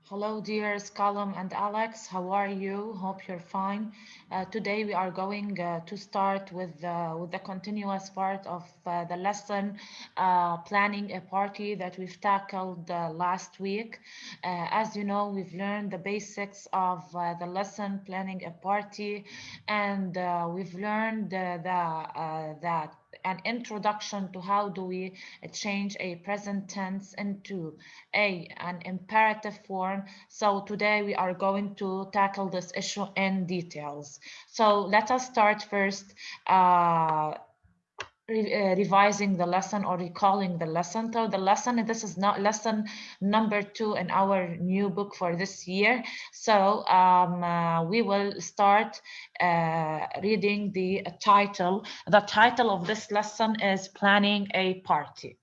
Hello, dears Callum and Alex. How are you? Hope you're fine. Today we are going to start with the continuous part of the lesson, planning a party that we've tackled last week. As you know, we've learned the basics of the lesson, planning a party, and we've learned that an introduction to how do we change a present tense into an imperative form. So today we are going to tackle this issue in details. So let us start first revising the lesson or recalling the lesson. So the lesson, this is not lesson number 2 in our new book for this year. So we will start reading the title. The title of this lesson is Planning a Party.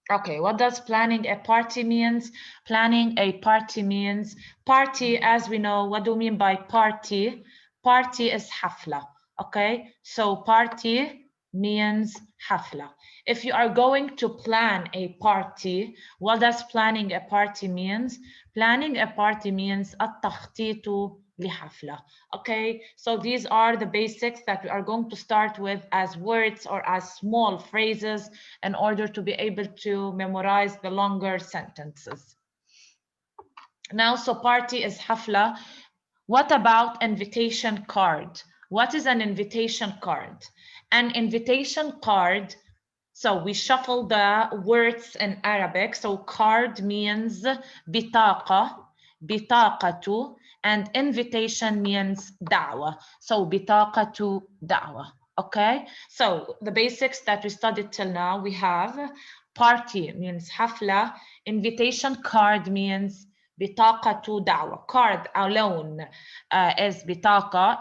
Okay, what does planning a party means? Planning a party means party, as we know, what do we mean by party? Party is hafla. Okay, so party means hafla. If you are going to plan a party, what does planning a party means? Planning a party means التخطيط لحفلة. Okay, so these are the basics that we are going to start with as words or as small phrases in order to be able to memorize the longer sentences. Now, so party is hafla. What about invitation card? What is an invitation card? An invitation card, so we shuffle the words in Arabic. So card means bitaqa, bitaqatu, and invitation means da'wa. So bitaqatu da'wa. Okay, so the basics that we studied till now, we have party means hafla, invitation card means بطاقة دعوة. Card alone is بطاقة.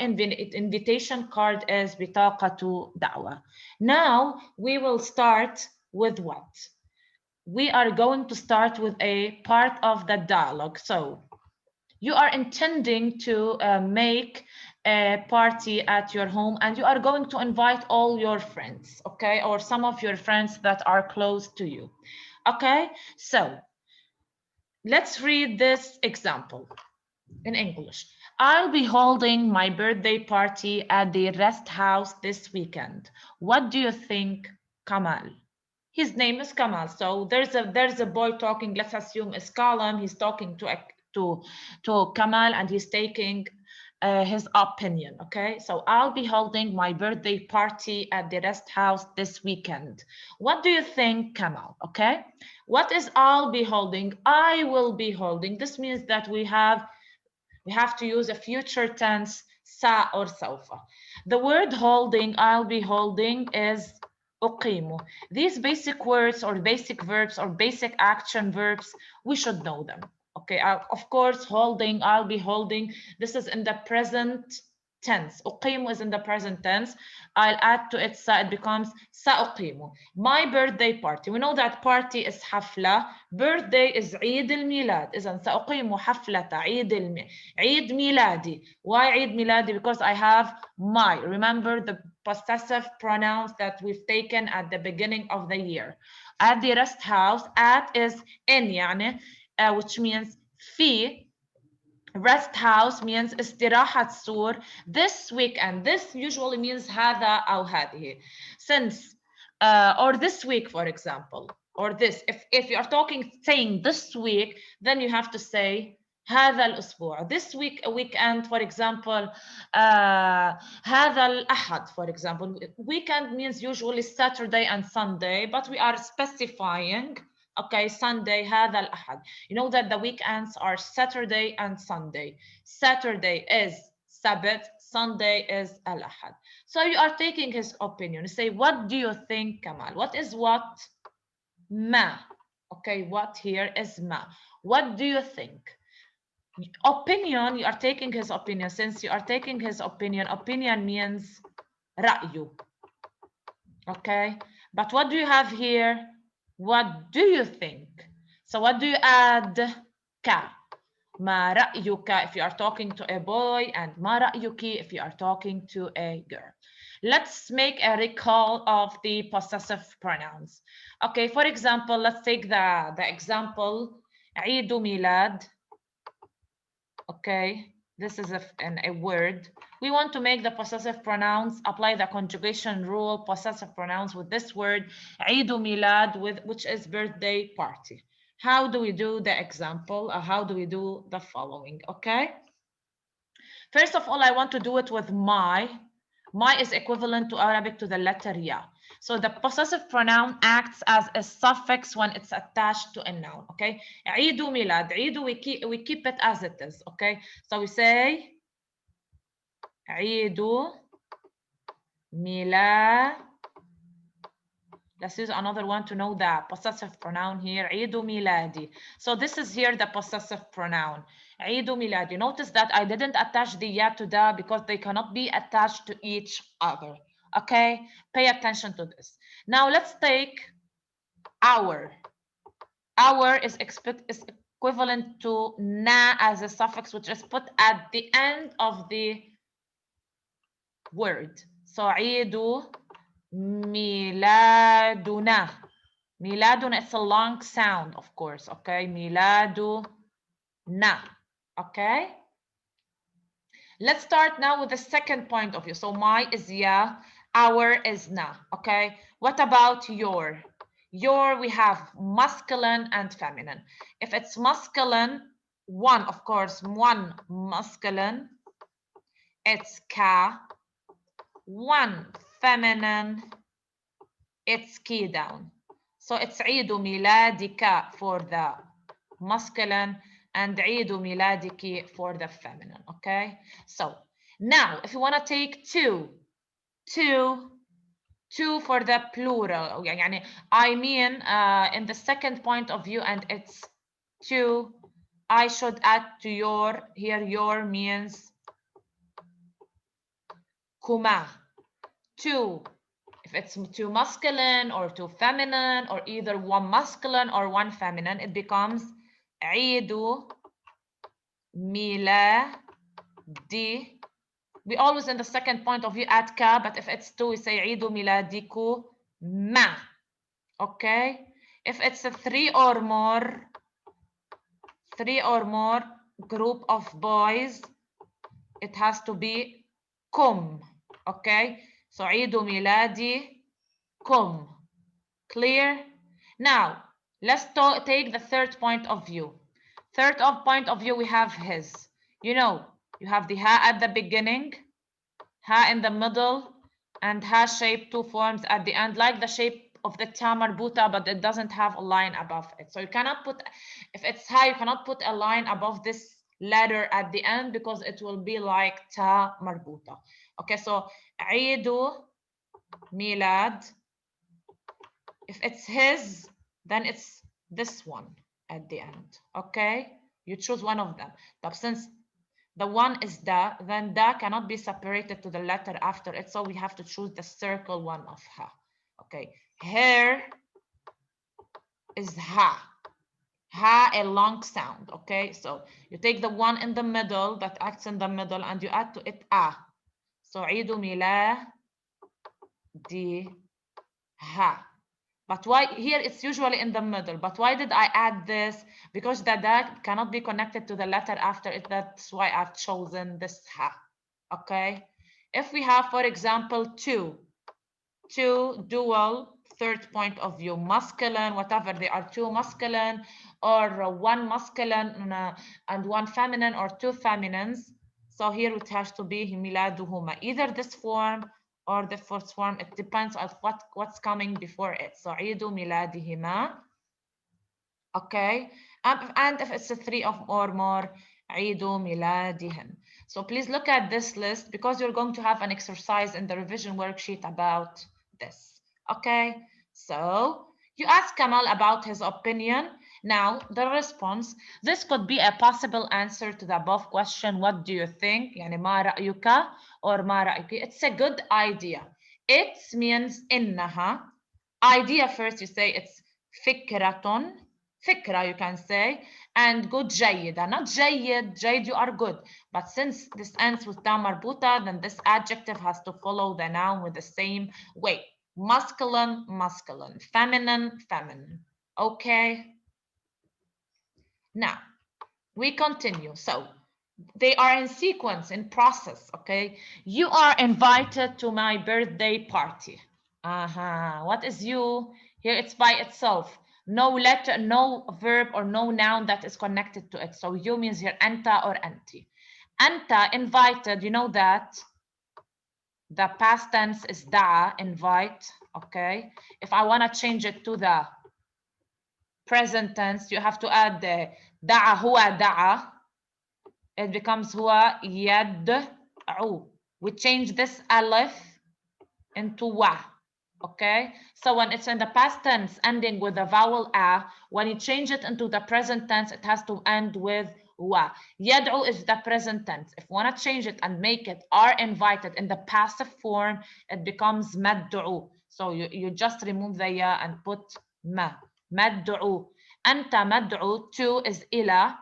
Invitation card is بطاقة دعوة. Now we will start with what? We are going to start with a part of the dialogue. So you are intending to make a party at your home and you are going to invite all your friends, okay? Or some of your friends that are close to you. Okay, so let's read this example in English. I'll be holding my birthday party at the rest house this weekend. What do you think, Kamal? His name is Kamal. So there's a boy talking. Let's assume it's Kalam. He's talking to Kamal and he's taking his opinion. Okay, so I'll be holding my birthday party at the rest house this weekend. What do you think, Kamal? Okay, what is I'll be holding? I will be holding. This means that we have to use a future tense, sa or saufa. The word holding, I'll be holding, is أقيم. These basic words or basic verbs or basic action verbs, we should know them. Okay, of course, holding, I'll be holding, this is in the present tense. أقيم is in the present tense. I'll add to it sa, it becomes سأقيم. My birthday party. We know that party is حفلة. Birthday is عيد الميلاد. إذا سأقيم حفلة عيد ميلادي. Why عيد ميلادي? Because I have my. Remember the possessive pronouns that we've taken at the beginning of the year. At the rest house, at is in يعني, which means في. Rest house means استراحة سور. This weekend, this usually means هذا أو هذه. Since, or this week, for example, or this. If you are saying this week, then you have to say هذا الأسبوع. This week, a weekend, for example, هذا الأحد, for example. Weekend means usually Saturday and Sunday, but we are specifying. Okay, Sunday, هذا الأحد. You know that the weekends are Saturday and Sunday. Saturday is Sabbath, Sunday is Al-Ahad. So you are taking his opinion. You say, what do you think, Kamal? What is what? Ma. Okay, what here is ma. What do you think? Opinion, you are taking his opinion. Since you are taking his opinion means رأيه. Okay, but what do you have here? What do you think? So what do you add? Ka. ما رأيك if you are talking to a boy, and ما رأيك if you are talking to a girl. Let's make a recall of the possessive pronouns. Okay, for example, let's take the example عيد ميلاد Okay, this is a word. We want to make the possessive pronouns, apply the conjugation rule, possessive pronouns with this word, عيد ميلاد, which is birthday party. How do we do the example? Or how do we do the following? Okay. First of all, I want to do it with my. My is equivalent to Arabic to the letter ya. So the possessive pronoun acts as a suffix when it's attached to a noun. Okay. عيد ميلاد. عيد, we keep it as it is. Okay. So we say عيد ميلاد. Let's use another one to know the possessive pronoun here. عيد ميلادي. So this is here the possessive pronoun. عيد ميلادي. Notice that I didn't attach the ya to da because they cannot be attached to each other. Okay, pay attention to this. Now let's take our. Our is equivalent to na as a suffix, which is put at the end of the word. So عيد ميلادنا. Miladuna, it's a long sound, of course. Okay, miladuna. Okay. Let's start now with the second point of view. So my is ya, our is na. Okay. What about your? Your, we have masculine and feminine. If it's masculine, one, of course, one masculine, it's ka. One feminine, it's key down. So it's عيد ميلادك for the masculine and عيد ميلادك for the feminine. Okay. So now if you want to take two for the plural. يعني I mean in the second point of view, and it's two, I should add to your. Here your means كما. Two. If it's too masculine or too feminine, or either one masculine or one feminine, it becomes عيد ميلادي. We always in the second point of view add ka, but if it's two, we say عيد ميلادكما. Okay. If it's a three or more group of boys, it has to be كم. Okay. So عيد ميلادكم. Clear? Now, let's take the third point of view. Third point of view, we have his. You know, you have the ha at the beginning, ha in the middle, and ha shape, two forms at the end, like the shape of the ta marbuta, but it doesn't have a line above it. So you cannot put, if it's ha, you cannot put a line above this letter at the end because it will be like ta marbuta. Okay, so عيد ميلاد. If it's his, then it's this one at the end. Okay, you choose one of them. But since the one is da, then da cannot be separated to the letter after it, so we have to choose the circle one of ha. Okay, hair is ha. Ha, a long sound. Okay, so you take the one in the middle that acts in the middle and you add to it a. So عيد ميلادي ha. But why here it's usually in the middle? But why did I add this? Because the da cannot be connected to the letter after it. That's why I've chosen this ha. Okay. If we have, for example, two dual third point of view, masculine, whatever they are, two masculine or one masculine and one feminine, or two feminines. So here it has to be miladuhuma, either this form or the first form. It depends on what's coming before it. So عيد ميلادهما. Okay, and if it's a three or more, عيد ميلادهن. So please look at this list because you're going to have an exercise in the revision worksheet about this. Okay, so you ask Kamal about his opinion. Now the response, this could be a possible answer to the above question. What do you think? يعني ما رأيك or ما رأيك. It's a good idea. It means إنها. Idea first, you say it's فكرة. فكرة, you can say, and good جيدة, not جيد. جيد, you are good, but since this ends with ta marbuta, then this adjective has to follow the noun with the same way. Masculine, masculine. Feminine, feminine. Okay. Now we continue. So They are in sequence, in process, okay? You are invited to my birthday party. What is you? Here it's by itself. No letter, no verb or no noun that is connected to it. So you means here anta or anti. Anta, invited, you know that the past tense is da'a, invite, okay? If I want to change it to the present tense, you have to add the da'a huwa da'a. It becomes huwa yad'u. We change this alif into wa. Okay, so when it's in the past tense ending with the vowel a, when you change it into the present tense, it has to end with wa. Yad'u is the present tense. If you want to change it and make it are invited in the passive form, it becomes mad'u. So you just remove the ya and put ma. Mad'u. Anta mad'u. To is ila.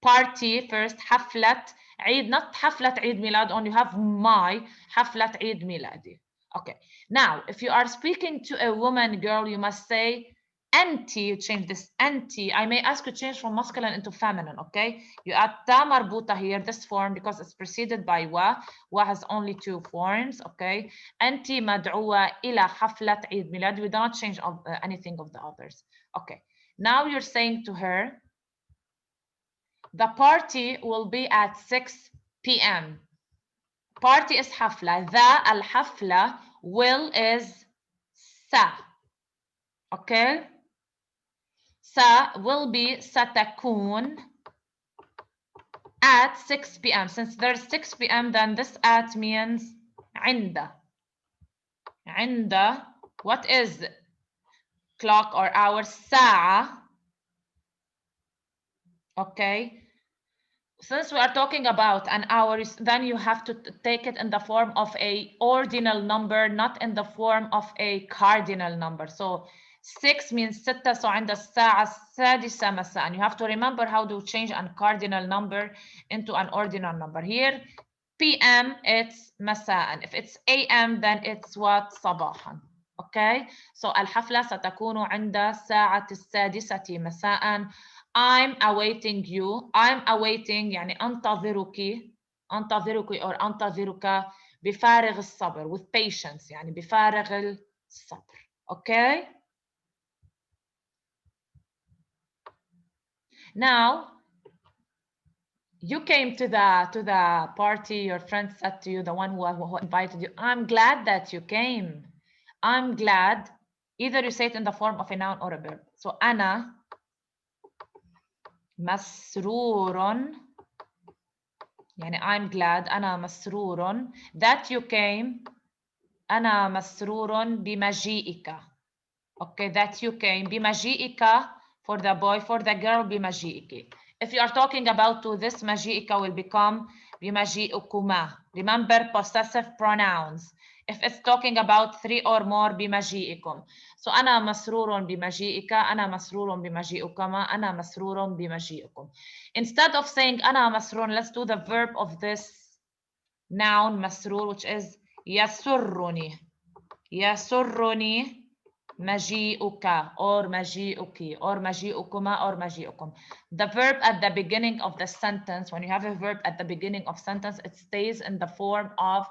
Party first. حفلة عيد, not حفلة عيد ميلاد, only you have my حفلة عيد ميلادي. Okay, now if you are speaking to a woman, girl, you must say anti. You change this anti. I may ask you to change from masculine into feminine. Okay, you add ta marbuta here, this form, because it's preceded by wa. Wa has only two forms. Okay, anti مدعوة إلى حفلة عيد ميلاد. We don't change anything of the others. Okay, now you're saying to her, the party will be at 6 p.m. Party is حفلة. The الحفلة will is sa. Okay. Sa will be ستكون at 6 p.m. Since there's 6 p.m., then this at means عند. عند. What is clock or hour? ساعة. Okay. Since we are talking about an hour, then you have to take it in the form of a ordinal number, not in the form of a cardinal number. So 6 means ستة, so عند الساعة السادسة مساء. You have to remember how to change a cardinal number into an ordinal number. Here, PM, it's مساء. If it's AM, then it's what? صباحا. Okay, so الحفلة ستكون عند الساعة السادسة مساء. I'm awaiting you. I'm awaiting يعني أنتظرك or أنتظرك بفارغ الصبر, with patience, يعني بفارغ الصبر. Okay? Now you came to the party, your friend said to you, the one who invited you, I'm glad that you came. I'm glad. Either you say it in the form of a noun or a verb. So أنا مسرور, يعني I'm glad, أنا مسرور that you came. أنا مسرور بمجيئك. Okay, that you came. بمجيئك for the boy, for the girl بمجيئك. If you are talking about to this, مجيئك will become بمجيئكما. Remember possessive pronouns. If it's talking about three or more بمجيئكم. So أنا مسرور بمجيئك, أنا مسرور بمجيئكما, أنا مسرور بمجيئكم. Instead of saying أنا مسرور, let's do the verb of this noun مسرور, which is يسرني. يسرني مجيئك or مجيئك or مجيئكما or مجيئكم. The verb at the beginning of the sentence, when you have a verb at the beginning of sentence, it stays in the form of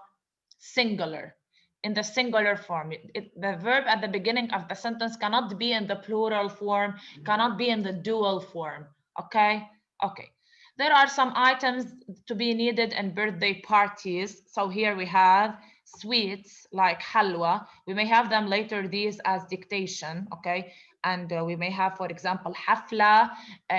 singular. In the singular form. The verb at the beginning of the sentence cannot be in the plural form, cannot be in the dual form. Okay? Okay. There are some items to be needed in birthday parties. So here we have sweets like halwa. We may have them later, these as dictation, okay? And we may have, for example, hafla,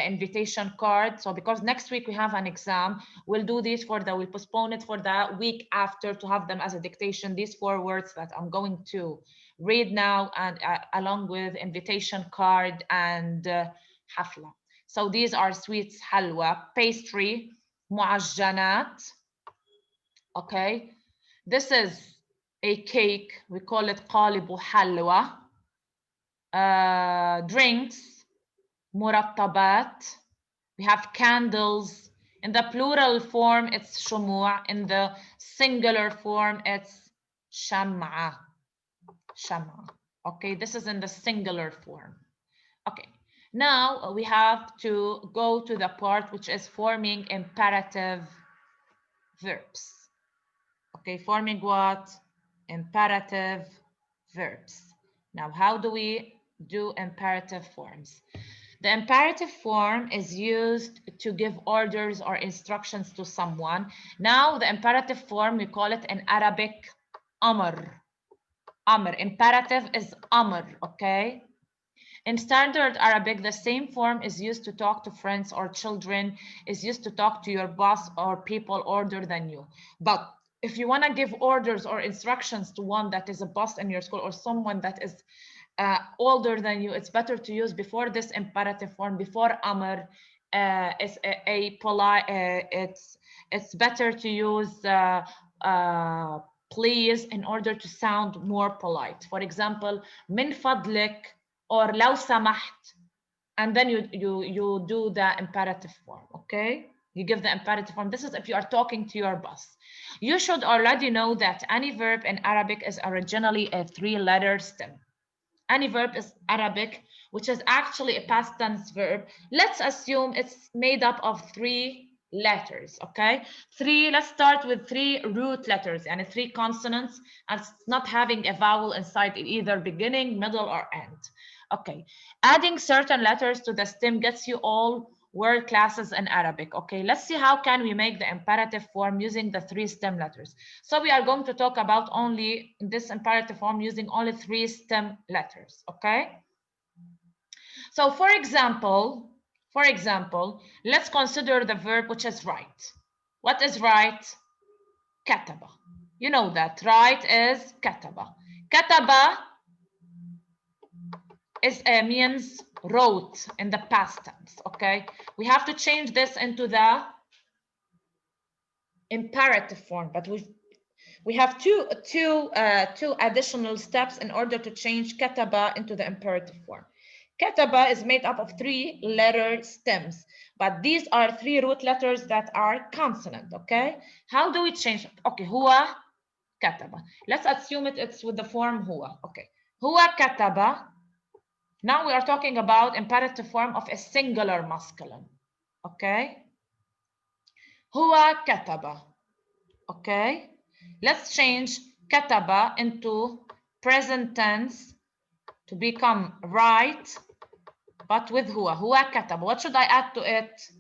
invitation card. So because next week we have an exam, we'll do these we'll postpone it for the week after to have them as a dictation. These 4 words that I'm going to read now, and along with invitation card and hafla. So these are sweets, halwa, pastry, muajjanat. Okay, this is a cake. We call it qalibu halwa. Drinks, murattabat. We have candles. In the plural form, it's shumu'. In the singular form, it's sham'a. Sham'a. Okay, this is in the singular form. Okay. Now we have to go to the part which is forming imperative verbs. Okay, forming what? Imperative verbs. Now, how do we do imperative forms? The imperative form is used to give orders or instructions to someone. Now, the imperative form, we call it in Arabic, amr. Amr. Imperative is amr, okay? In standard Arabic, the same form is used to talk to friends or children, is used to talk to your boss or people older than you. But if you want to give orders or instructions to one that is a boss in your school or someone that is older than you, it's better to use before this imperative form, before amr. It's a polite. It's better to use please in order to sound more polite. For example, min fadlik or لو سمحت, and then you do the imperative form. Okay, you give the imperative form. This is if you are talking to your boss. You should already know that any verb in Arabic is originally a 3-letter stem. Any verb is Arabic, which is actually a past tense verb. Let's assume it's made up of 3 letters, okay? Let's start with 3 root letters and 3 consonants, and it's not having a vowel inside it, either beginning, middle, or end. Okay, adding certain letters to the stem gets you all word classes in Arabic. Okay, let's see how can we make the imperative form using the 3 stem letters. So we are going to talk about only this imperative form using only 3 stem letters. Okay. So for example, let's consider the verb which is write. What is write? Kataba. You know that write is kataba. Kataba means wrote in the past tense. Okay, we have to change this into the imperative form, but we have two additional steps in order to change kataba into the imperative form. Kataba is made up of 3-letter stems, but these are 3 root letters that are consonant. Okay, how do we change it? Okay, huwa kataba. Let's assume it's with the form huwa. Okay, huwa kataba. Now we are talking about imperative form of a singular masculine. Okay, huwa kataba. Okay, let's change kataba into present tense to become write, but with huwa. Huwa kataba. What should I add to it?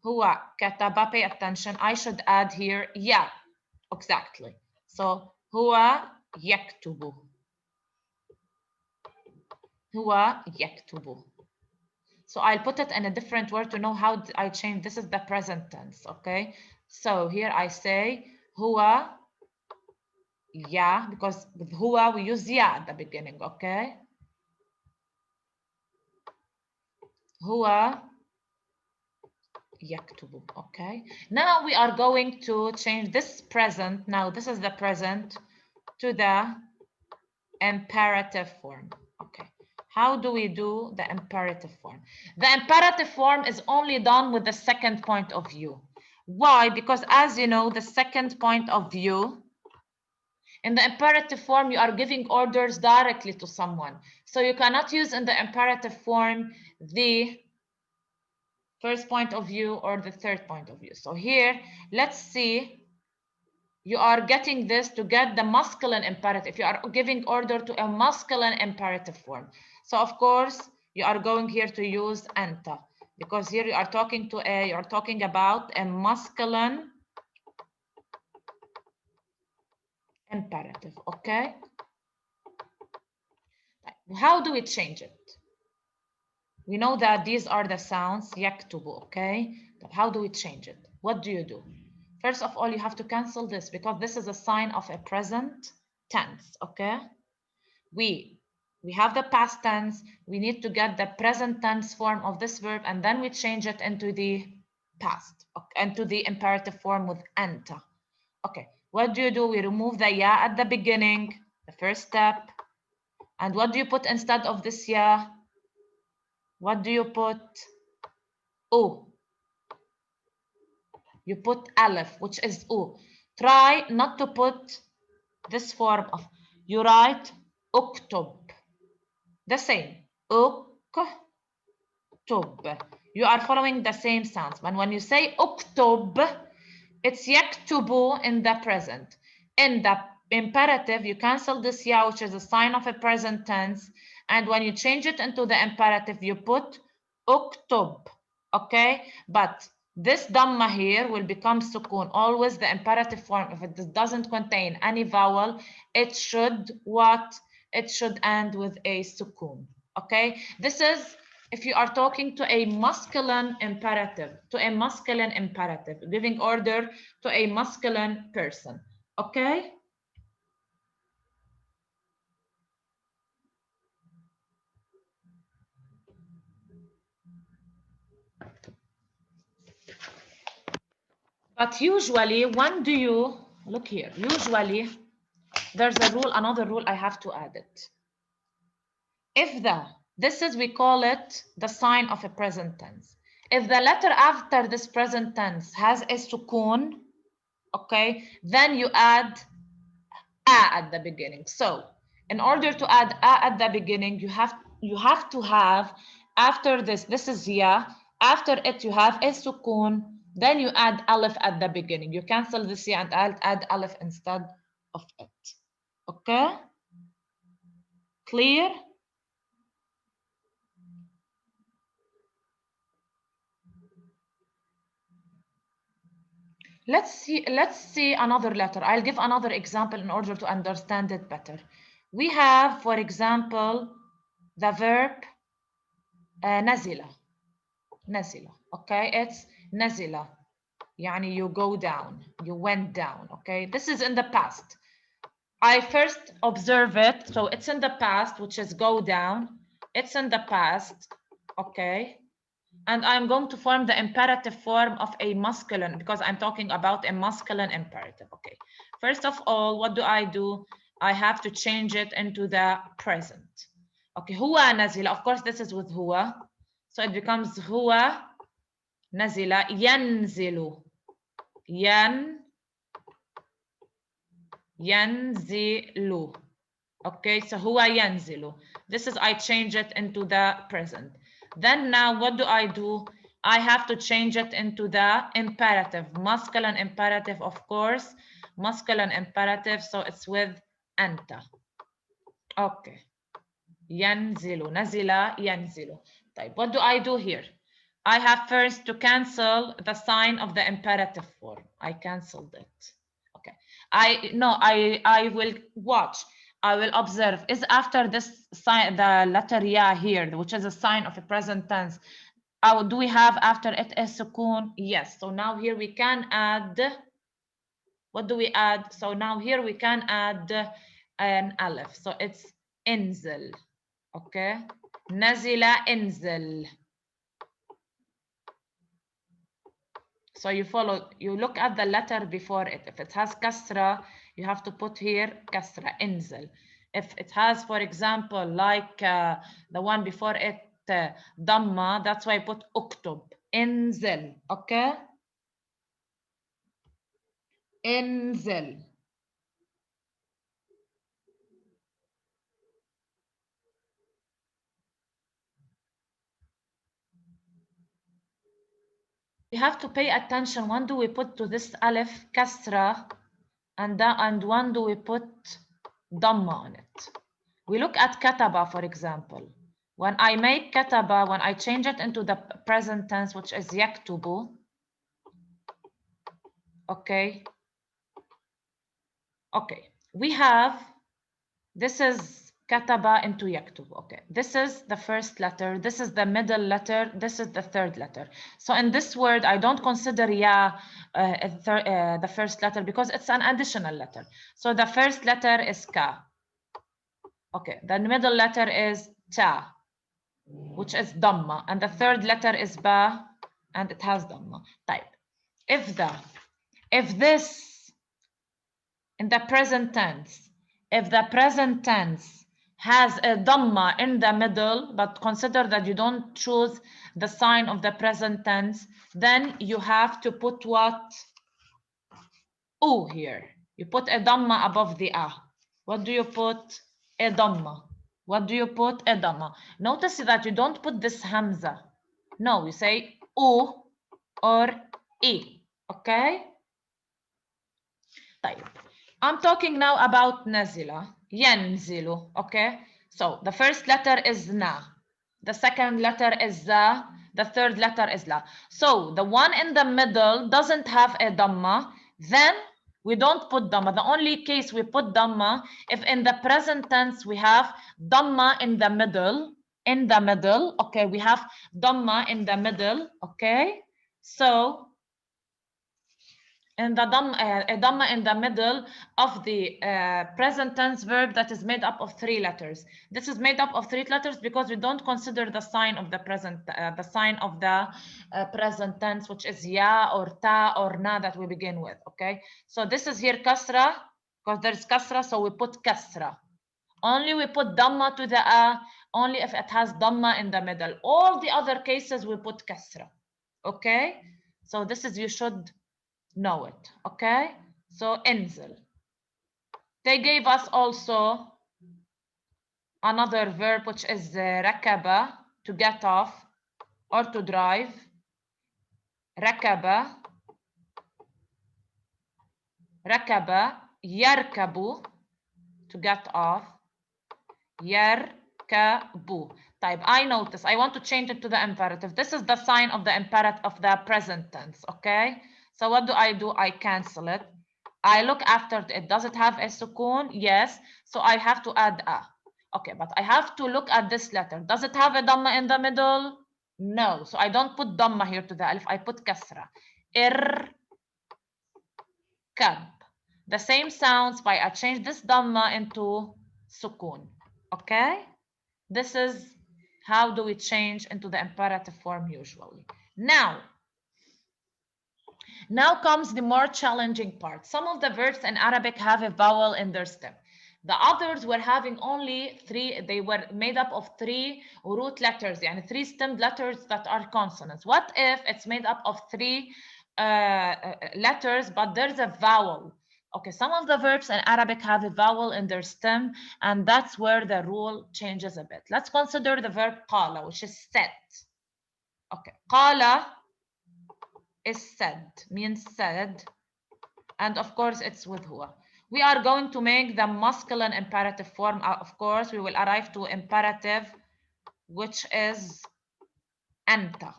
Huwa kataba. Pay attention. I should add here ya. Exactly. So huwa yaktubu. Huwa yaktubu. So I'll put it in a different word to know how I change. This is the present tense. Okay. So here I say huwa ya, because with huwa we use ya at the beginning. Okay. Huwa yaktubu. Okay. Now we are going to change this present. Now this is the present to the imperative form. Okay. How do we do the imperative form? The imperative form is only done with the second point of view. Why? Because as you know, the second point of view, in the imperative form, you are giving orders directly to someone. So you cannot use in the imperative form the first point of view or the third point of view. So here, let's see, you are getting this to get the masculine imperative. You are giving order to a masculine imperative form. So of course, you are going here to use anta, because here you are talking about a masculine imperative. Okay. How do we change it? We know that these are the sounds yaktubu. Okay. But how do we change it? What do you do? First of all, you have to cancel this because this is a sign of a present tense. Okay. We have the past tense. We need to get the present tense form of this verb, and then we change it into the past, into the imperative form with anta. Okay, what do? We remove the ya at the beginning, the first step. And what do you put instead of this ya? What do you put? U. You put aleph, which is u. Try not to put this form of, you write uktub. The same. Uk, uktub. You are following the same sounds. But when you say uktub, it's yaktubu in the present. In the imperative, you cancel this ya, which is a sign of a present tense. And when you change it into the imperative, you put uktub. Okay? But this dhamma here will become sukun. Always the imperative form, if it doesn't contain any vowel, it should what? It should end with a sukun. Okay? This is if you are talking to a masculine imperative, giving order to a masculine person. Okay? But usually, when do you look here? Usually, there's a rule, another rule I have to add it. If this is, we call it the sign of a present tense. If the letter after this present tense has a sukun, okay, then you add a at the beginning. So in order to add a at the beginning, you have to have after this is ya, after it you have a sukun, then you add alif at the beginning. You cancel this ya and add alif instead of it. Okay? Clear? Let's see another letter. I'll give another example in order to understand it better. We have, for example, the verb nazila. Nazila. Okay, it's nazila. Yani you go down, you went down. Okay, this is in the past. I first observe it, so it's in the past, which is go down. It's in the past. Okay. And I'm going to form the imperative form of a masculine because I'm talking about a masculine imperative. Okay. First of all, what do? I have to change it into the present. Okay. Huwa nazila. Of course, this is with huwa. So it becomes huwa nazila yanzilu. Yanzilu. Okay. So huwa yanzilu. This is, I change it into the present. Then now what do? I have to change it into the imperative, masculine imperative, of course, masculine imperative. So it's with anta. Okay. Yanzilu, nazila, yanzilu. What do I do here? I have first to cancel the sign of the imperative form. I canceled it. Okay. I will watch. I will observe. Is after this sign the letter ya here, which is a sign of a present tense. Do we have after it a sukun? Yes. So now here we can add. What do we add? So now here we can add an alif. So it's inzil. Okay. Nazila inzil. So you look at the letter before it. If it has kasra, you have to put here kasra, inzil. If it has, for example, like the one before it, dhamma, that's why I put uktub, inzil, okay? Inzil. You have to pay attention. When do we put to this alif kasra, and when do we put dhamma on it? We look at kataba, for example. When I make kataba, when I change it into the present tense, which is yaktubu, okay. Okay, we have, this is kataba into yaktubu. Okay, this is the first letter, this is the middle letter, this is the third letter. So in this word, I don't consider ya the first letter because it's an additional letter. So the first letter is ka. Okay, the middle letter is ta, which is dhamma, and the third letter is ba, and it has dhamma. Type. If this in the present tense, if the present tense has a dhamma in the middle, but consider that you don't choose the sign of the present tense, then you have to put what? U here. You put a dhamma above the a. What do you put? A dhamma. What do you put? A dhamma. Notice that you don't put this hamza. No, we say U or E. Okay? طيب. I'm talking now about nazila. ينزل. Okay? So the first letter is na. The second letter is za. The third letter is la. So the one in the middle doesn't have a dhamma. Then we don't put dhamma. The only case we put dhamma if in the present tense we have dhamma in the middle. In the middle. Okay, we have dhamma in the middle. Okay. So and the dhamma in the middle of the present tense verb that is made up of 3 letters. This is made up of 3 letters because we don't consider the sign of the present present tense, which is ya or ta or na that we begin with. Okay, so this is here kasra because there's kasra, so we put kasra. Only we put dhamma to the only if it has dhamma in the middle. All the other cases we put kasra. Okay, so this is, you should know it. Okay, so انزل. They gave us also another verb which is rakaba, to get off or to drive. rakaba, rakaba, yarkabu, to get off. yarkabu. Type. I notice I want to change it to the imperative. This is the sign of the imperative of the present tense. Okay, so what do? I cancel it. I look after it. Does it have a sukun? Yes. So I have to add a. Okay, but I have to look at this letter. Does it have a dhamma in the middle? No. So I don't put dhamma here to the alif. I put kasra. Irkab. The same sounds, but I change this dhamma into sukun. Okay? This is how do we change into the imperative form usually. Now comes the more challenging part. Some of the verbs in Arabic have a vowel in their stem. The others were having only 3, they were made up of 3 root letters, and 3 stemmed letters that are consonants. What if it's made up of 3 letters, but there's a vowel? Okay, some of the verbs in Arabic have a vowel in their stem, and that's where the rule changes a bit. Let's consider the verb qala, which is said. Okay, qala is said, means said, and of course it's with huwa. We are going to make the masculine imperative form. Of course, we will arrive to imperative, which is anta.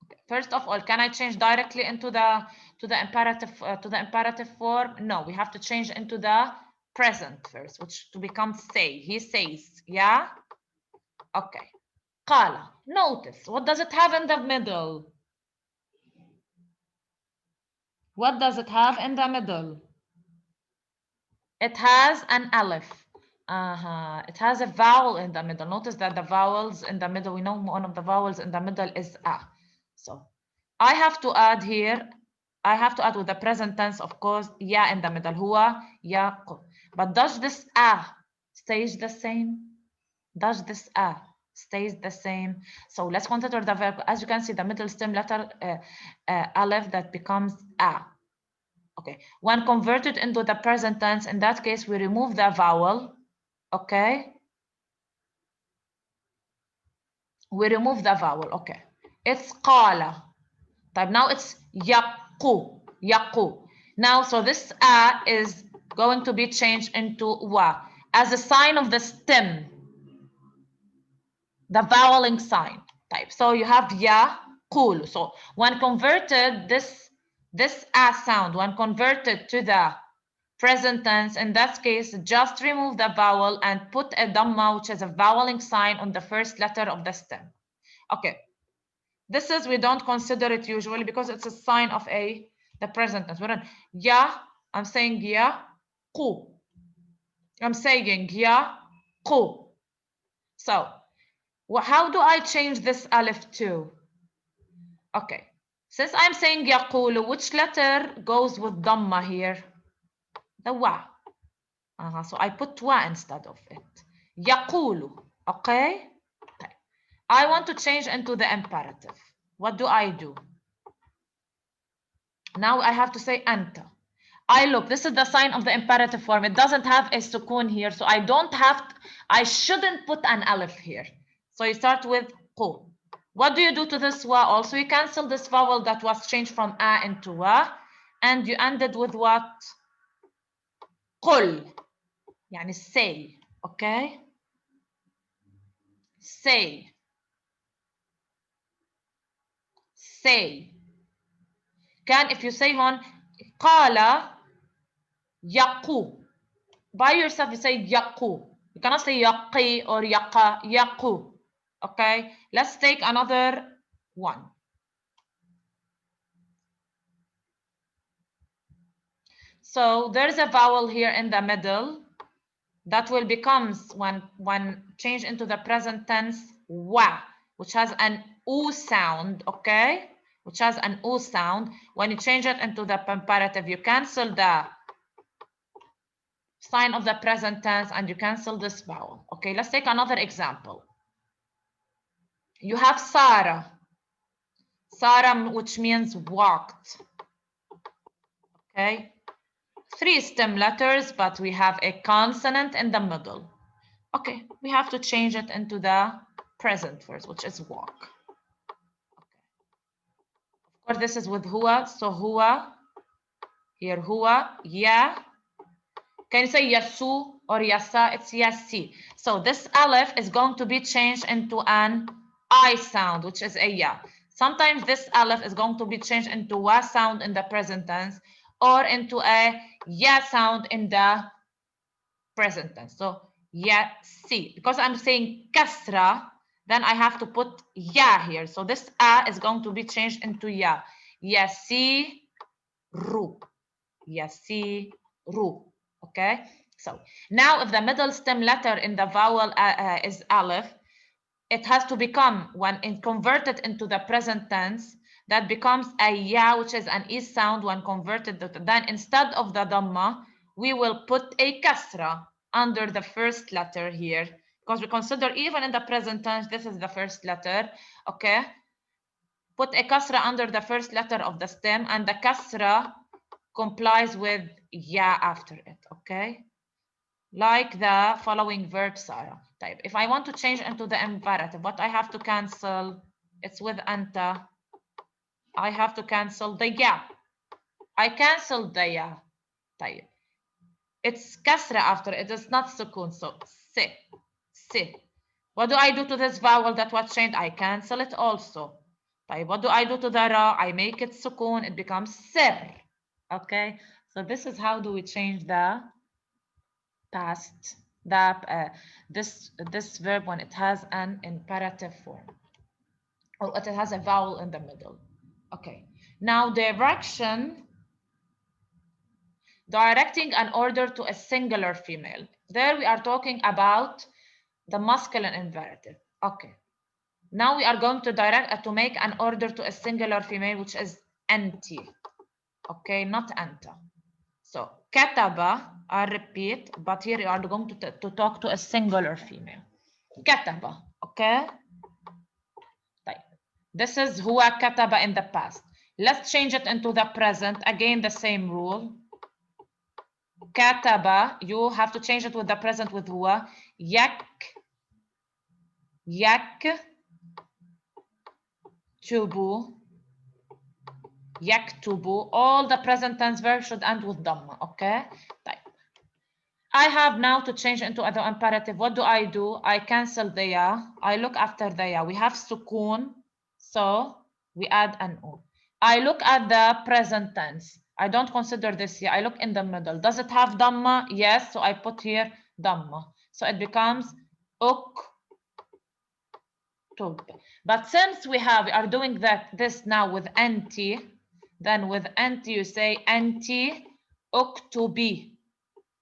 Okay. First of all, can I change directly into the imperative form? No, we have to change into the present first, which to become say. He says, yeah. Okay. Qala. Notice, what does it have in the middle? What does it have in the middle? It has an alif. It has a vowel in the middle. Notice that the vowels in the middle, we know one of the vowels in the middle is a. So I have to add here, I have to add with the present tense, of course, ya in the middle. Huwa yaqub. But does this a stays the same? Does this a stays the same? So let's consider the verb. As you can see, the middle stem letter alif that becomes a. Okay, when converted into the present tense, in that case, we remove the vowel. Okay, we remove the vowel. Okay, it's qala. But now it's yaqu, yaqu. Now, so this a is going to be changed into wa as a sign of the stem, the voweling sign type. So you have ya, qul. So when converted, this a sound, when converted to the present tense, in that case, just remove the vowel and put a dhamma, which is a voweling sign on the first letter of the stem. Okay, this is, we don't consider it usually because it's a sign of the present tense. Ya, I'm saying ya, qu. I'm saying ya, qu. So, how do I change this alif to? Okay, since I'm saying yaqulu, which letter goes with dhamma here? The wa. So I put wa instead of it. Yaqulu. Okay? I want to change into the imperative. What do I do? Now I have to say anta. I look, this is the sign of the imperative form. It doesn't have a sukun here, so I shouldn't put an alif here. So you start with qu. What do you do to this wa also? You cancel this vowel that was changed from a into wa, and you ended with what? قل. يعني say. Okay? Say. Say. Can if you say هون قال يقو. By yourself you say يقو. You cannot say يقي or يقا. يقو. Okay? Let's take another one. So there's a vowel here in the middle that will becomes when changed into the present tense wa, which has an u sound, okay? Which has an u sound. When you change it into the imperative, you cancel the sign of the present tense and you cancel this vowel. Okay, let's take another example. You have Sarah. Sarah, which means walked. Okay, 3 stem letters, but we have a consonant in the middle. Okay, we have to change it into the present first, which is walk. Okay. Of course, this is with huwa, so huwa. Here, huwa, ya. Can you say yasu or yasa? It's yasi. So this aleph is going to be changed into an I sound, which is a ya. Sometimes this aleph is going to be changed into wa sound in the present tense or into a ya sound in the present tense. So yasi. Because I'm saying kasra, then I have to put ya here. So this a is going to be changed into ya. Yasi ru. Yasi ru. Okay, so now if the middle stem letter in the vowel is aleph, it has to become, when converted into the present tense, that becomes a ya, which is an e sound when converted. Then instead of the dhamma, we will put a kasra under the first letter here, because we consider even in the present tense, this is the first letter, okay? Put a kasra under the first letter of the stem, and the kasra complies with ya after it, okay? Like the following verb, Sarah. Type. If I want to change into the imperative, what I have to cancel, it's with anta. I have to cancel the ya. I canceled the ya. Type. It's kasra after it is not sukun, so si. What do I do to this vowel that was changed? I cancel it also. Type. What do I do to the ra? I make it sukun, it becomes sir. Okay, so this is how do we change the past, this verb when it has an imperative form, or it has a vowel in the middle. Okay, now directing an order to a singular female. There we are talking about the masculine imperative. Okay, now we are going to to make an order to a singular female, which is anti. Okay, not anta. So kataba, I repeat, but here you are going to talk to a singular female. Kataba, okay? This is huwa kataba in the past. Let's change it into the present. Again, the same rule. Kataba, you have to change it with the present with huwa. Yaktubu. Yaktubu. All the present tense verbs should end with dhamma, okay? I have now to change into the imperative. What do? I cancel the ya. I look after the ya. We have sukun, so we add an u. I look at the present tense. I don't consider this ya. I look in the middle. Does it have dhamma? Yes, so I put here dhamma. So it becomes uktub. But since we are doing this now with anti, then with anti you say anti uktubi.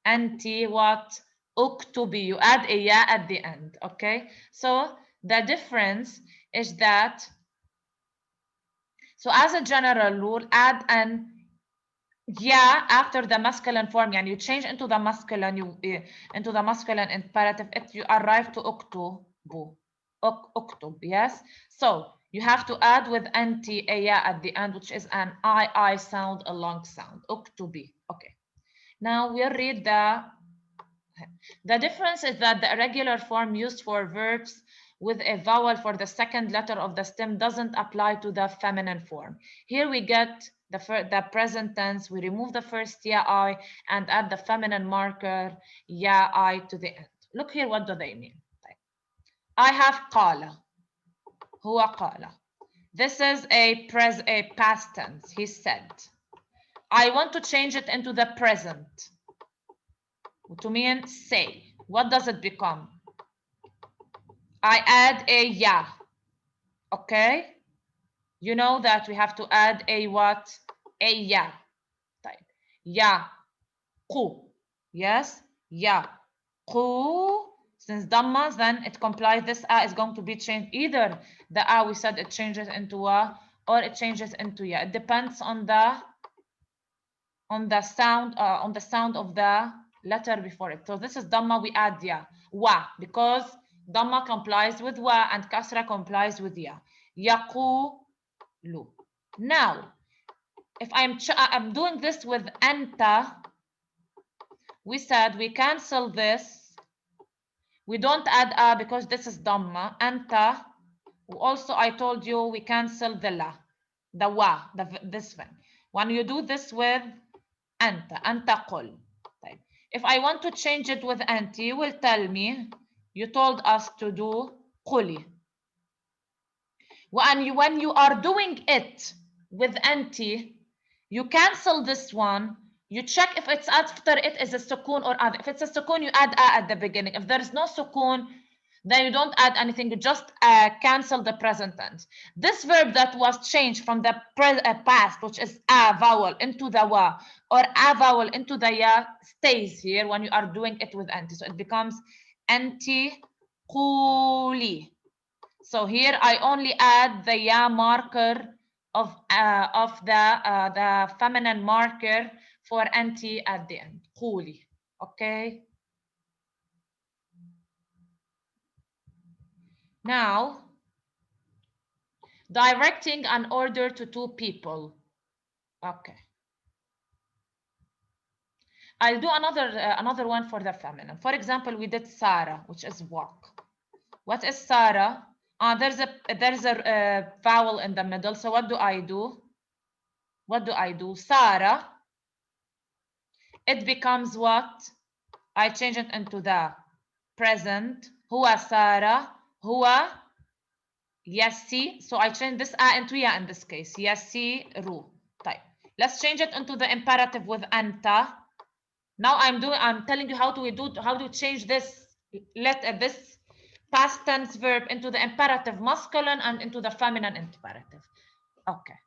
Anti what? Uktubi. You add a ya at the end, okay? So the difference is that, so as a general rule, add an ya after the masculine form, and you change into the masculine, into the masculine imperative, you arrive to uktubu. Uktub, yes? So you have to add with anti a ya at the end, which is an I sound, a long sound. Uktubi. Okay. Now we'll read the difference is that the irregular form used for verbs with a vowel for the second letter of the stem doesn't apply to the feminine form. Here we get the present tense. We remove the first ya-I and add the feminine marker ya-I to the end. Look here, what do they mean? I have قال. هو قال. This is a past tense. He said. I want to change it into the present to mean say. What does it become? I add a ya. Okay? You know that we have to add a what? A ya. Type. Ya. Qu. Yes? Ya. Qu. Since Dhamma, then it complies. This a is going to be changed. Either the a we said it changes into a or it changes into ya. It depends on the sound of the letter before it. So this is Dhamma, we add ya. Wa, because Dhamma complies with wa and Kasra complies with ya. Yaqulu. Now, if I'm doing this with anta, we said we cancel this. We don't add a because this is Dhamma. Anta. Also, I told you we cancel the la, the wa, this one. When you do this with anta qul. If I want to change it with anti, you will tell me, you told us to do quli. When you are doing it with anti, you cancel this one. You check if it's after it is a sukun or other. If it's a sukun, you add a at the beginning. If there is no sukun, then you don't add anything. You just cancel the present tense. This verb that was changed from the past, which is a vowel, into the wa, or a vowel into the ya, stays here when you are doing it with anti. So it becomes anti quli. So here I only add the ya marker of the feminine marker for anti at the end. Quli. Okay. Now, directing an order to two people. Okay. I'll do another one for the feminine. For example, we did Sarah, which is walk. What is Sarah? There's a vowel in the middle. So what do I do? What do I do? Sarah. It becomes what? I change it into the present. Huwa Sarah. Huwa Yassi. So I change this a into ya in this case. Yassi ru. Type. Let's change it into the imperative with anta. Now I'm telling you how to change this this past tense verb into the imperative masculine and into the feminine imperative. Okay.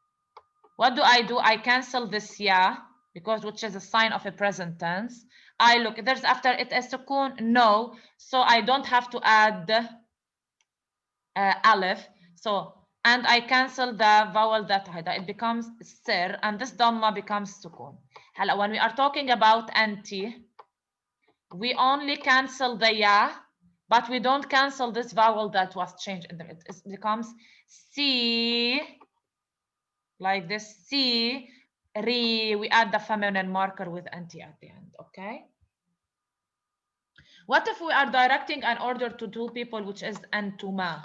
What do? I cancel this ya because which is a sign of a present tense. I look, there's after it a sukun? No. So I don't have to add alif. So, and I cancel the vowel that it becomes sir, and this dhamma becomes sukun. When we are talking about anti, we only cancel the ya, but we don't cancel this vowel that was changed in it. It becomes si, like this, si, ri. We add the feminine marker with anti at the end, okay? What if we are directing an order to two people, which is antuma?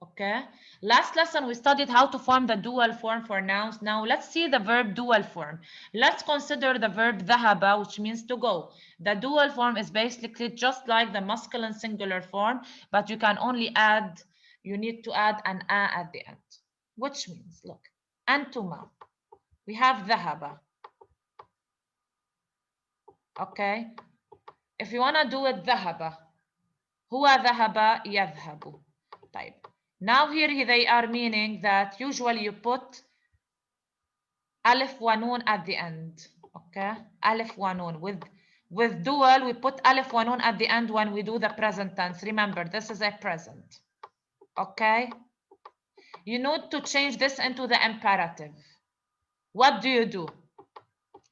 Okay. Last lesson, we studied how to form the dual form for nouns. Now let's see the verb dual form. Let's consider the verb dhahaba, which means to go. The dual form is basically just like the masculine singular form, but you can only add, you need to add an a at the end, which means, look, antuma. We have dhahaba. Okay. If you want to do it dhahaba, huwa dhahaba yadhhabu. Type. Now here they are meaning that usually you put alif wa noon at the end. Okay, alif wa noon. With dual, we put alif wa noon at the end when we do the present tense. Remember, this is a present. Okay, you need to change this into the imperative. What do?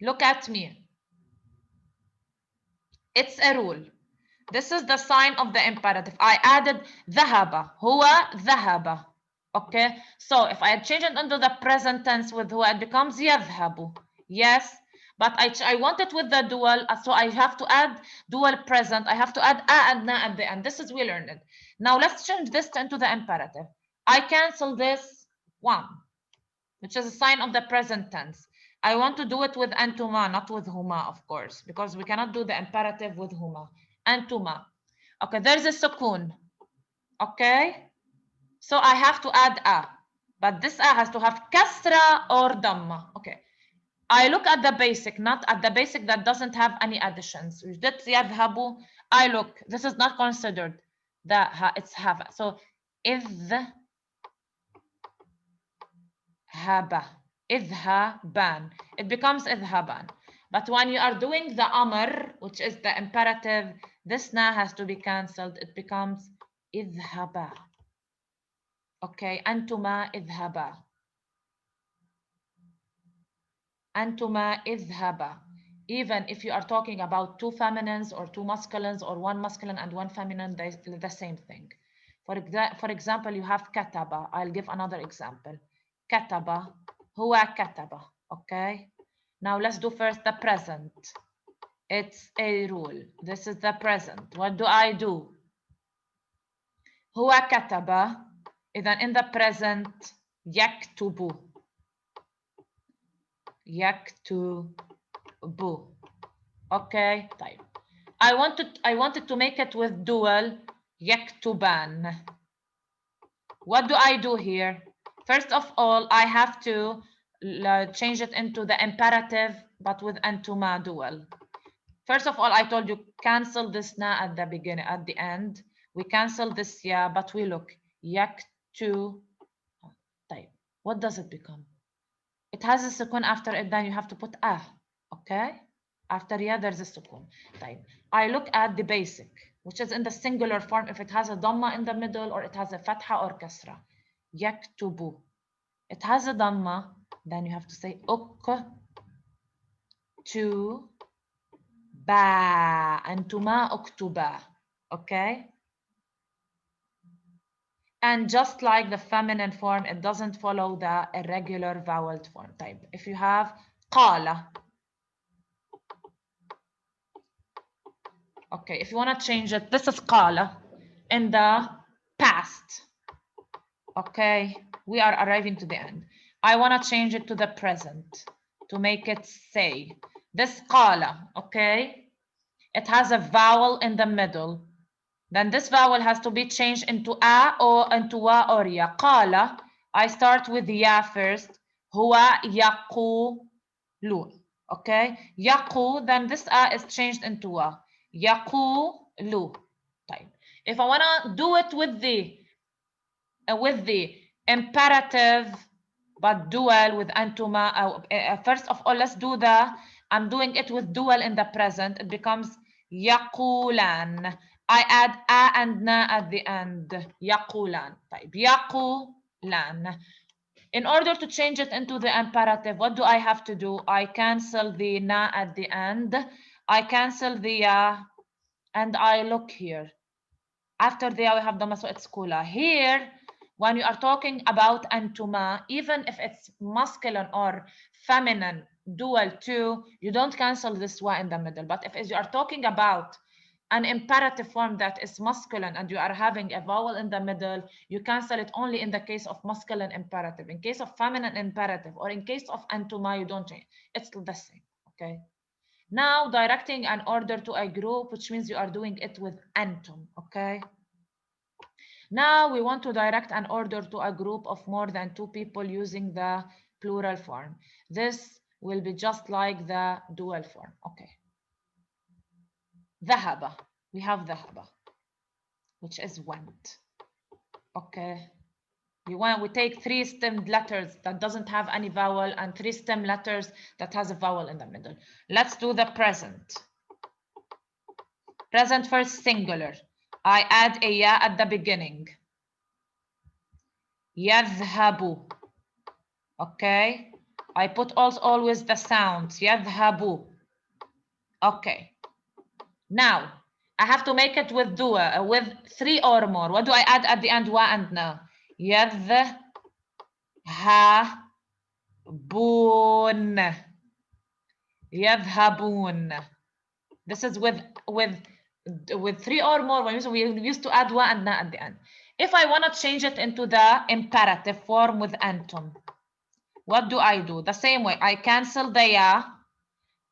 Look at me. It's a rule. This is the sign of the imperative. I added dhahaba, huwa dhahaba. Okay, so if I change it into the present tense with huwa, it becomes yadhhabu. Yes, But I want it with the dual, so I have to add dual present. I have to add a and na at the end. This is we learned it. Now let's change this into the imperative. I cancel this one, which is a sign of the present tense. I want to do it with antuma, not with huma, of course, because we cannot do the imperative with huma. Antuma. Okay, there's a sukun. Okay, so I have to add a, but this a has to have kasra or damma. Okay, I look at the basic, not at the basic that doesn't have any additions. يذهب. I look, this is not considered it's have. So إذهب. إذهبان. It becomes إذهبان. But when you are doing the amr, which is the imperative, this na has to be cancelled. It becomes إذهبا. Okay, أنتما إذهبا. أنتما إذهبا. Even if you are talking about two feminines or two masculines or one masculine and one feminine, they're the same thing. For example, you have كتب. I'll give another example. كتب. هو كتب. Okay. Now let's do first the present. It's a rule. This is the present. What do I do? هو كتب. إذن in the present يكتب. يكتب. Okay, طيب. I wanted to make it with dual يكتبان. What do I do here? First of all, I have to change it into the imperative, but with antuma dual. First of all, I told you cancel this na at the beginning, at the end. We cancel this ya, but we look يكتب. طيب, what does it become? It has a sukun after it, then you have to put a. Okay? After ya, there's a sukun. طيب. I look at the basic, which is in the singular form, if it has a dhamma in the middle or it has a fatha or kasra. يكتب. It has a dhamma, then you have to say to ba. أنتما اكتبا. Okay? And just like the feminine form, it doesn't follow the irregular voweled form type. If you have قال. Okay, if you want to change it, this is قال in the past. Okay, we are arriving to the end. I want to change it to the present to make it say. This قال, okay, it has a vowel in the middle. Then this vowel has to be changed into a or into wa or ya. قال, I start with ya first. هو يقول. Okay, يقول, then this a is changed into wa. يقول. طيب. If I want to do it with the imperative, but dual with antuma. First of all, let's do I'm doing it with dual in the present. It becomes يقولان. I add a and na at the end. يقولان. طيب. يقولان. In order to change it into the imperative, what do I have to do? I cancel the na at the end. I cancel the ya, and I look here. After the ya, we have the so it's kula. Here, when you are talking about antuma, even if it's masculine or feminine, dual too, you don't cancel this wa in the middle. But if you are talking about an imperative form that is masculine and you are having a vowel in the middle, you cancel it only in the case of masculine imperative. In case of feminine imperative or in case of antuma, you don't change. It's the same, okay? Now directing an order to a group, which means you are doing it with antum, okay? Now we want to direct an order to a group of more than two people using the plural form. This will be just like the dual form, okay? ذهب. We have ذهب, which is went. Okay. We take three stemmed letters that doesn't have any vowel and three stem letters that has a vowel in the middle. Let's do the present. Present first singular. I add a ya at the beginning. يذهب. Okay. I put always the sounds. يذهب. Okay. Now, I have to make it with dua, with three or more. What do I add at the end? Wa and na. يذهبون. يذهبون. This is with three or more. When we used to add wa and na at the end. If I want to change it into the imperative form with antum, what do I do? The same way. I cancel the ya.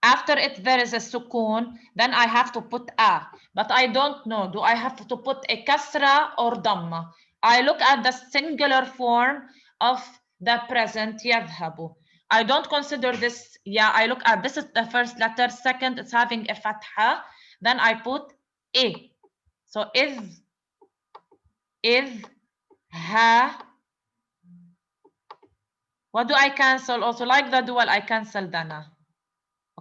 After it, there is a sukun. Then I have to put a. But I don't know. Do I have to put a kasra or dhamma? I look at the singular form of the present يذهب. I don't consider this. Yeah, I look at this is the first letter. Second, it's having a fatha. Then I put a. So is, ha. What do I cancel? Also, like the dual, I cancel the na.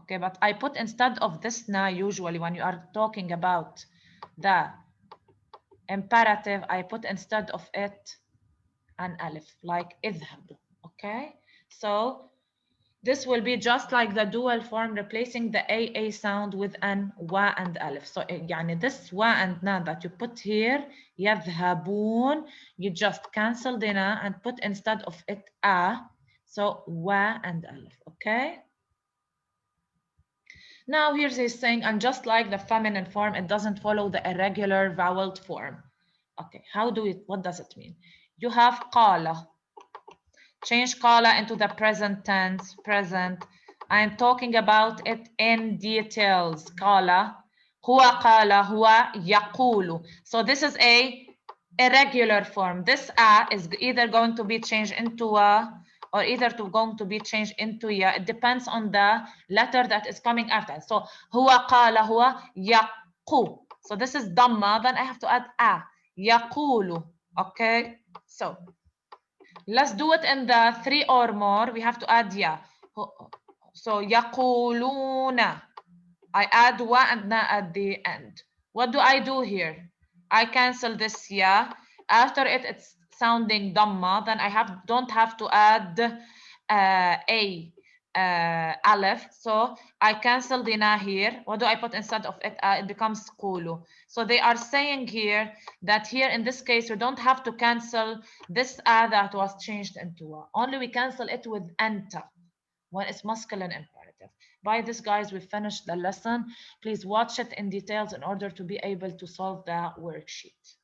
Okay, but I put instead of this na, usually when you are talking about the imperative, I put instead of it an alif, like اذهب. Okay, so this will be just like the dual form, replacing the a sound with an wa and alif. So يعني this wa and na that you put here, يذهبون, you just cancel the na and put instead of it a. So wa and alif. Okay. Now here's he's saying, and just like the feminine form, it doesn't follow the irregular voweled form. Okay, what does it mean? You have qala. Change qala into the present tense, present. I'm talking about it in details. Qala, huwa qala, huwa yaqulu. So this is a irregular form. This a is either going to be changed into a or either going to be changed into ya. It depends on the letter that is coming after. So huwa qala huwa yaqu. So this is dhamma, then I have to add a. Yaqulu. Okay? So let's do it in the three or more. We have to add ya. So yaquluna. I add wa and na at the end. What do I do here? I cancel this ya. After it, it's sounding dhamma. Then I don't have to add a aleph. So I cancel the na here. What do I put instead of it? It becomes kulu. So they are saying here that here in this case, we don't have to cancel this a that was changed into a. Only we cancel it with anta when it's masculine imperative. By this, guys, we finished the lesson. Please watch it in details in order to be able to solve the worksheet.